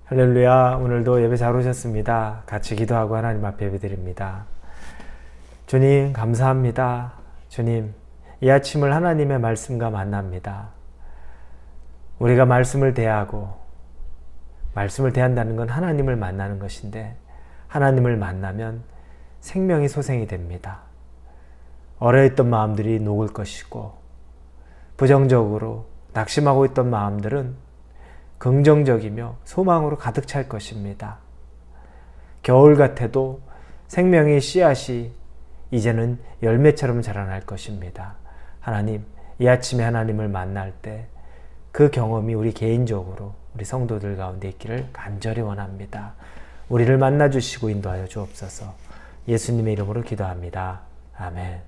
할렐루야. 오늘도 예배 잘 오셨습니다. 같이 기도하고 하나님 앞에 예배드립니다. 주님 감사합니다. 주님, 이 아침을 하나님의 말씀과 만납니다. 우리가 말씀을 대하고, 말씀을 대한다는 건 하나님을 만나는 것인데, 하나님을 만나면 생명이 소생이 됩니다. 얼어있던 마음들이 녹을 것이고, 부정적으로 낙심하고 있던 마음들은 긍정적이며 소망으로 가득 찰 것입니다. 겨울 같아도 생명의 씨앗이 이제는 열매처럼 자라날 것입니다. 하나님, 이 아침에 하나님을 만날 때 그 경험이 우리 개인적으로 우리 성도들 가운데 있기를 간절히 원합니다. 우리를 만나주시고 인도하여 주옵소서. 예수님의 이름으로 기도합니다. 아멘.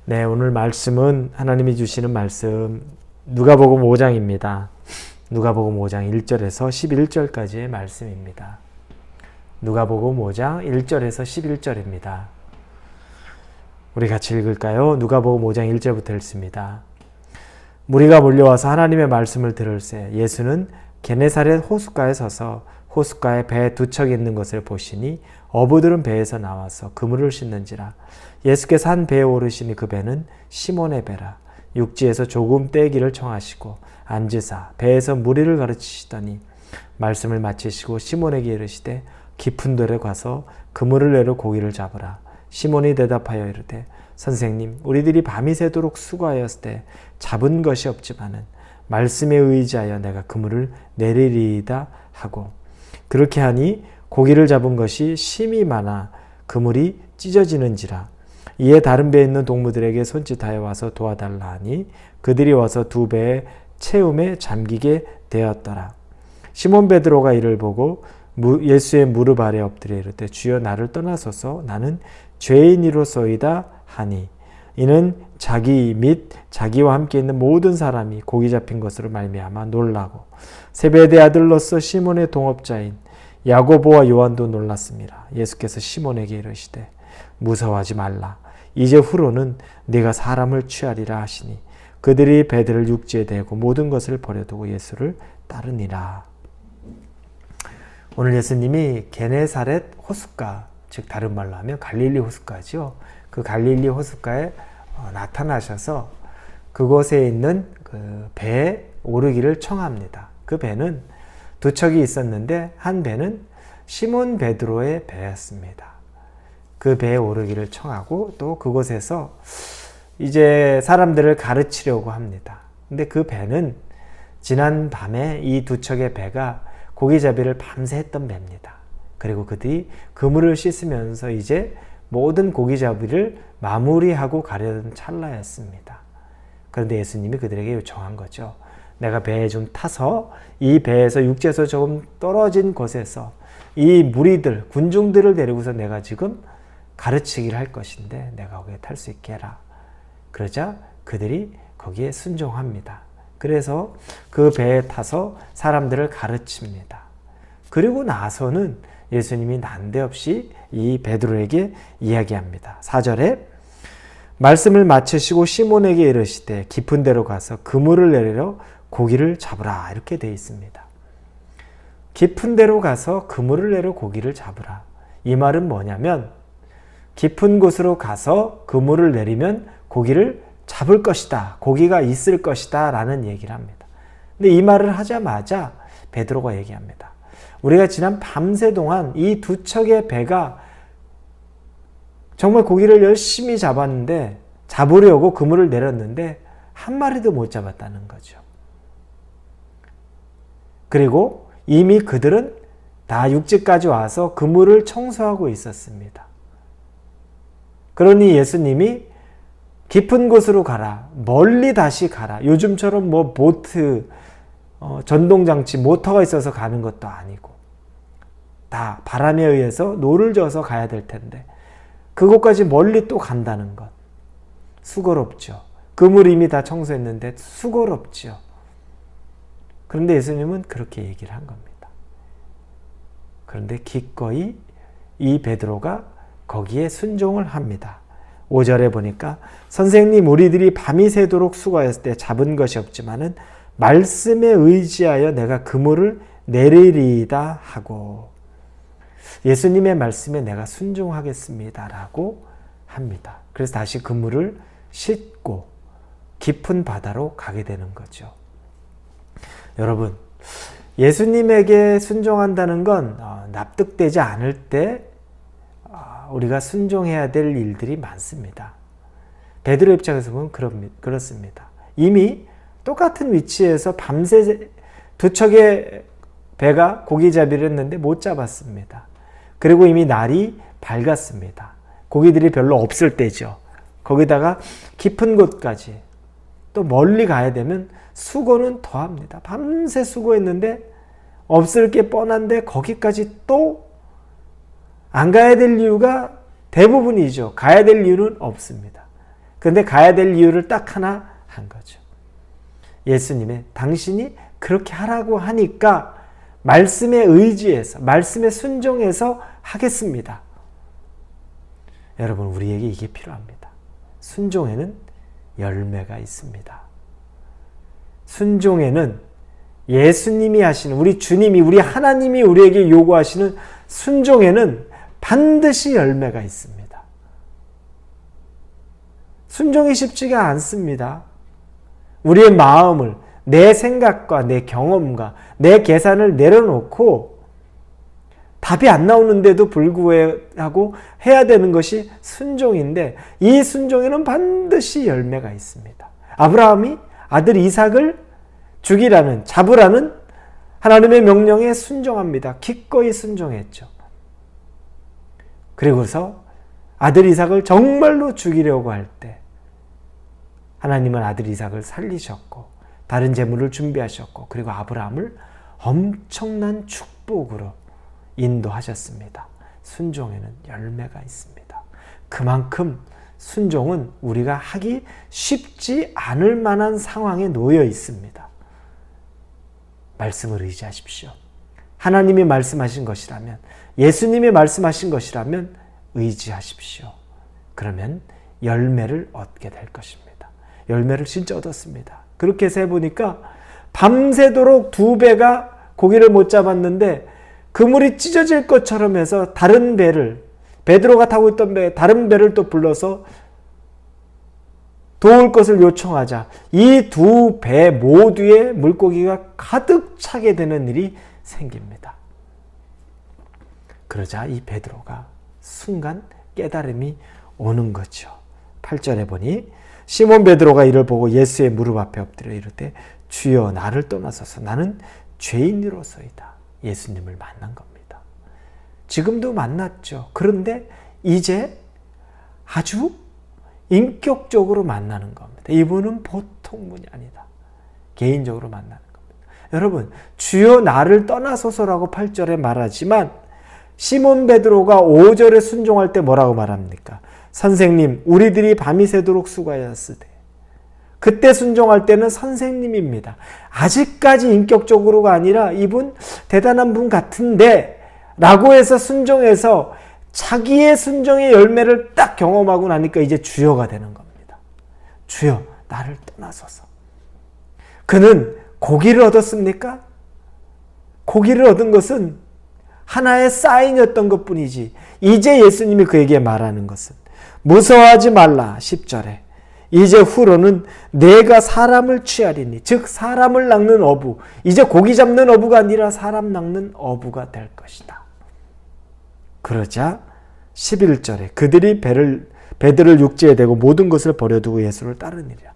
네, 오늘 말씀은 하나님이 주시는 말씀 누가복음 5장입니다. 누가복음 5장 1절에서 11절까지의 말씀입니다. 누가복음 5장 1절에서 11절입니다. 우리 같이 읽을까요? 누가복음 5장 1절부터 읽습니다. 무리가 몰려와서 하나님의 말씀을 들을새 예수는 게네사렛 호숫가에 서서 호숫가에 배 두 척 있는 것을 보시니 어부들은 배에서 나와서 그물을 씻는지라. 예수께서 한 배에 오르시니 그 배는 시몬의 배라. 육지에서 조금 떼기를 청하시고 앉으사 배에서 무리를 가르치시더니 말씀을 마치시고 시몬에게 이르시되 깊은 돌에 가서 그물을 내려 고기를 잡으라. 시몬이 대답하여 이르되 선생님, 우리들이 밤이 새도록 수고하였을 때 잡은 것이 없지만은 말씀에 의지하여 내가 그물을 내리리이다 하고, 그렇게 하니 고기를 잡은 것이 심이 많아 그물이 찢어지는지라. 이에 다른 배에 있는 동무들에게 손짓하여 와서 도와달라 하니 그들이 와서 두 배의 채움에 잠기게 되었더라. 시몬 베드로가 이를 보고 예수의 무릎 아래 엎드려 이르되 주여, 나를 떠나소서, 나는 죄인이로소이다 하니, 이는 자기 및 자기와 함께 있는 모든 사람이 고기 잡힌 것으로 말미암아 놀라고 세베대 아들로서 시몬의 동업자인 야고보와 요한도 놀랐습니다. 예수께서 시몬에게 이르시되 무서워하지 말라. 이제 후로는 네가 사람을 취하리라 하시니 그들이 배들을 육지에 대고 모든 것을 버려두고 예수를 따르니라. 오늘 예수님이 게네사렛 호숫가, 즉 다른 말로 하면 갈릴리 호숫가죠. 그 갈릴리 호숫가에 나타나셔서 그곳에 있는 그 배에 오르기를 청합니다. 그 배는 두 척이 있었는데 한 배는 시몬 베드로의 배였습니다. 그 배에 오르기를 청하고 또 그곳에서 이제 사람들을 가르치려고 합니다. 근데 그 배는 지난 밤에 이 두 척의 배가 고기잡이를 밤새 했던 배입니다. 그리고 그들이 그물을 씻으면서 이제 모든 고기잡이를 마무리하고 가려던 찰나였습니다. 그런데 예수님이 그들에게 요청한 거죠. 내가 배에 좀 타서 이 배에서 육지에서 조금 떨어진 곳에서 이 무리들, 군중들을 데리고서 내가 지금 가르치기를 할 것인데 내가 거기에 탈 수 있게 해라. 그러자 그들이 거기에 순종합니다. 그래서 그 배에 타서 사람들을 가르칩니다. 그리고 나서는 예수님이 난데없이 이 베드로에게 이야기합니다. 4절에 말씀을 마치시고 시몬에게 이르시되 깊은 데로 가서 그물을 내려 고기를 잡으라, 이렇게 되어 있습니다. 깊은 데로 가서 그물을 내려 고기를 잡으라. 이 말은 뭐냐면 깊은 곳으로 가서 그물을 내리면 고기를 잡을 것이다, 고기가 있을 것이다 라는 얘기를 합니다. 근데 이 말을 하자마자 베드로가 얘기합니다. 우리가 지난 밤새 동안 이 두 척의 배가 정말 고기를 열심히 잡았는데, 잡으려고 그물을 내렸는데 한 마리도 못 잡았다는 거죠. 그리고 이미 그들은 다 육지까지 와서 그물을 청소하고 있었습니다. 그러니 예수님이 깊은 곳으로 가라, 멀리 다시 가라. 요즘처럼 뭐 보트, 전동장치, 모터가 있어서 가는 것도 아니고 다 바람에 의해서 노를 져서 가야 될 텐데 그곳까지 멀리 또 간다는 것, 수고롭죠. 그물 이미 다 청소했는데 수고롭죠. 그런데 예수님은 그렇게 얘기를 한 겁니다. 그런데 기꺼이 이 베드로가 거기에 순종을 합니다. 5절에 보니까 선생님, 우리들이 밤이 새도록 수고하였을 때 잡은 것이 없지만은 말씀에 의지하여 내가 그물을 내리리이다 하고 예수님의 말씀에 내가 순종하겠습니다라고 합니다. 그래서 다시 그물을 싣고 깊은 바다로 가게 되는 거죠. 여러분, 예수님에게 순종한다는 건 납득되지 않을 때 우리가 순종해야 될 일들이 많습니다. 베드로 입장에서 보면 그렇습니다. 이미 똑같은 위치에서 밤새 두 척의 배가 고기잡이를 했는데 못 잡았습니다. 그리고 이미 날이 밝았습니다. 고기들이 별로 없을 때죠. 거기다가 깊은 곳까지 또 멀리 가야 되면 수고는 더합니다. 밤새 수고했는데 없을 게 뻔한데 거기까지 또 안 가야 될 이유가 대부분이죠. 가야 될 이유는 없습니다. 그런데 가야 될 이유를 딱 하나 한 거죠. 예수님의 당신이 그렇게 하라고 하니까 말씀에 의지해서 말씀에 순종해서 하겠습니다. 여러분, 우리에게 이게 필요합니다. 순종에는 열매가 있습니다. 순종에는 예수님이 하시는, 우리 주님이, 우리 하나님이 우리에게 요구하시는 순종에는 반드시 열매가 있습니다. 순종이 쉽지가 않습니다. 우리의 마음을, 내 생각과 내 경험과 내 계산을 내려놓고 답이 안 나오는데도 불구하고 해야 되는 것이 순종인데, 이 순종에는 반드시 열매가 있습니다. 아브라함이 아들 이삭을 잡으라는 하나님의 명령에 순종합니다. 기꺼이 순종했죠. 그리고서 아들 이삭을 정말로 죽이려고 할 때 하나님은 아들 이삭을 살리셨고 다른 재물을 준비하셨고 그리고 아브라함을 엄청난 축복으로 인도하셨습니다. 순종에는 열매가 있습니다. 그만큼 순종은 우리가 하기 쉽지 않을 만한 상황에 놓여 있습니다. 말씀을 의지하십시오. 하나님이 말씀하신 것이라면, 예수님이 말씀하신 것이라면 의지하십시오. 그러면 열매를 얻게 될 것입니다. 열매를 진짜 얻었습니다. 그렇게 해서 해보니까 밤새도록 두 배가 고기를 못 잡았는데 그물이 찢어질 것처럼 해서 다른 배를, 베드로가 타고 있던 다른 배를 또 불러서 도울 것을 요청하자 이 두 배 모두에 물고기가 가득 차게 되는 일이 생깁니다. 그러자 이 베드로가 순간 깨달음이 오는 거죠. 8절에 보니 시몬 베드로가 이를 보고 예수의 무릎 앞에 엎드려 이르되 주여 나를 떠나소서 나는 죄인으로소이다. 예수님을 만난 겁니다. 지금도 만났죠. 그런데 이제 아주 인격적으로 만나는 겁니다. 이분은 보통 분이 아니다. 개인적으로 만나는 겁니다. 여러분, 주여 나를 떠나소서라고 8절에 말하지만 시몬 베드로가 5절에 순종할 때 뭐라고 말합니까? 선생님, 우리들이 밤이 새도록 수고하였으되. 그때 순종할 때는 선생님입니다. 아직까지 인격적으로가 아니라 이분 대단한 분 같은데 라고 해서 순종해서 자기의 순종의 열매를 딱 경험하고 나니까 이제 주여가 되는 겁니다. 주여, 나를 떠나소서. 그는 고기를 얻었습니까? 고기를 얻은 것은 하나의 사인이었던 것뿐이지 이제 예수님이 그에게 말하는 것은 무서워하지 말라. 10절에 이제 후로는 내가 사람을 취하리니 즉 사람을 낚는 어부, 이제 고기 잡는 어부가 아니라 사람 낚는 어부가 될 것이다. 그러자 11절에 그들이 배들을 육지에 대고 모든 것을 버려두고 예수를 따르니라.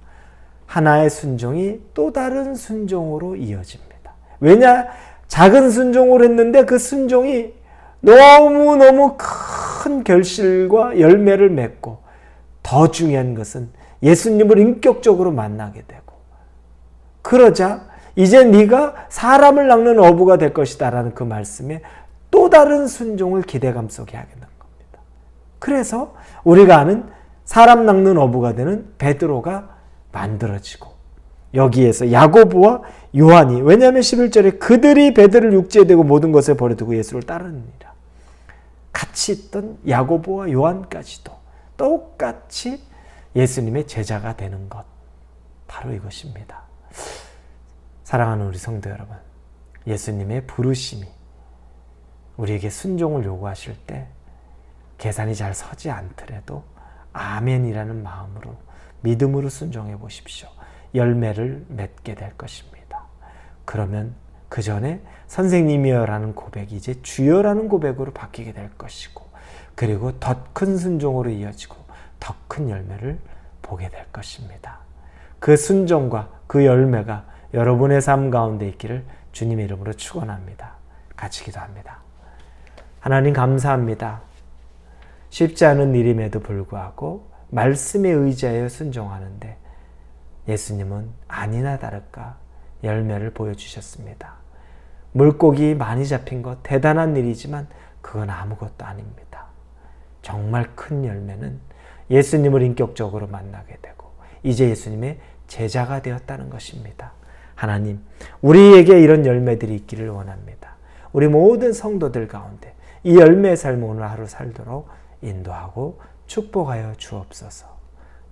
하나의 순종이 또 다른 순종으로 이어집니다. 왜냐? 작은 순종을 했는데 그 순종이 너무너무 큰 결실과 열매를 맺고 더 중요한 것은 예수님을 인격적으로 만나게 되고 그러자 이제 네가 사람을 낚는 어부가 될 것이다 라는 그 말씀에 또 다른 순종을 기대감 속에 하게 된 겁니다. 그래서 우리가 아는 사람 낚는 어부가 되는 베드로가 만들어지고 여기에서 야고보와 요한이, 왜냐하면 11절에 그들이 배들을 육지에 대고 모든 것을 버려두고 예수를 따르니라. 같이 있던 야고보와 요한까지도 똑같이 예수님의 제자가 되는 것, 바로 이것입니다. 사랑하는 우리 성도 여러분, 예수님의 부르심이 우리에게 순종을 요구하실 때 계산이 잘 서지 않더라도 아멘이라는 마음으로 믿음으로 순종해 보십시오. 열매를 맺게 될 것입니다. 그러면 그 전에 선생님이여라는 고백이 이제 주여라는 고백으로 바뀌게 될 것이고, 그리고 더 큰 순종으로 이어지고 더 큰 열매를 보게 될 것입니다. 그 순종과 그 열매가 여러분의 삶 가운데 있기를 주님의 이름으로 축원합니다. 같이 기도합니다. 하나님 감사합니다. 쉽지 않은 일임에도 불구하고 말씀에 의지하여 순종하는데 예수님은 아니나 다를까 열매를 보여주셨습니다. 물고기 많이 잡힌 것 대단한 일이지만 그건 아무것도 아닙니다. 정말 큰 열매는 예수님을 인격적으로 만나게 되고 이제 예수님의 제자가 되었다는 것입니다. 하나님, 우리에게 이런 열매들이 있기를 원합니다. 우리 모든 성도들 가운데 이 열매의 삶을 오늘 하루 살도록 인도하고 축복하여 주옵소서.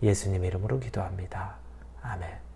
예수님의 이름으로 기도합니다. 아멘.